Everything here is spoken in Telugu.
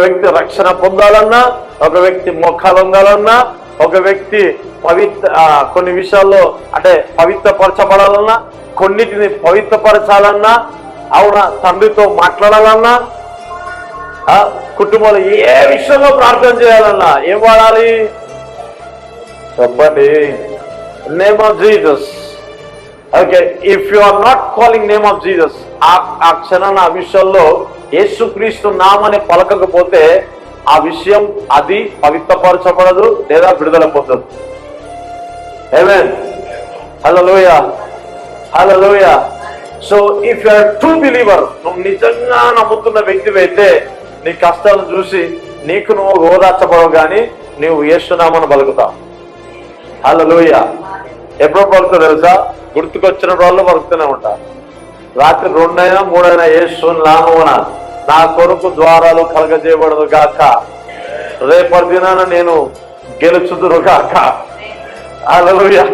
వ్యక్తి రక్షణ పొందాలన్నా, ఒక వ్యక్తి మోక్షాలు పొందాలన్నా, ఒక వ్యక్తి కొన్ని విషయాల్లో అంటే పవిత్రపరచబడాలన్నా, కొన్నిటిని పవిత్రపరచాలన్నా, అవునా, తండ్రితో మాట్లాడాలన్నా, కుటుంబంలో ఏ విషయంలో ప్రార్థన చేయాలన్నా ఏం వాడాలి చెప్పండి? Name of Jesus. Okay, if you are not calling name of Jesus, ఆ క్షణాన్ని ఆ విషయంలో యేసుక్రీస్తు నామని పలకకపోతే ఆ విషయం అది పవిత్రపరచబడదు లేదా విడుదల పొందదు. Amen. Hallelujah, hallelujah. So if you are true believer, నువ్వు నిజంగా నమ్ముతున్న వ్యక్తివైతే నీ కష్టాలను చూసి నీకు నువ్వు ఓదార్చబడవు, కానీ నీవు యేసునామమును పలుకుతావు. హల్లెలూయా. ఎప్పుడో పలుకుతావు తెలుసా? గుర్తుకొచ్చిన వాళ్ళు పలుకుతూనే ఉంటారు. రాత్రి 2 అయినా 3 అయినా యేసు నామమున నా కొరకు ద్వారాలు కలగజేయబడదు గాక, రేపటి దినాన నేను గెలుచుదురు గాక. హల్లెలూయా.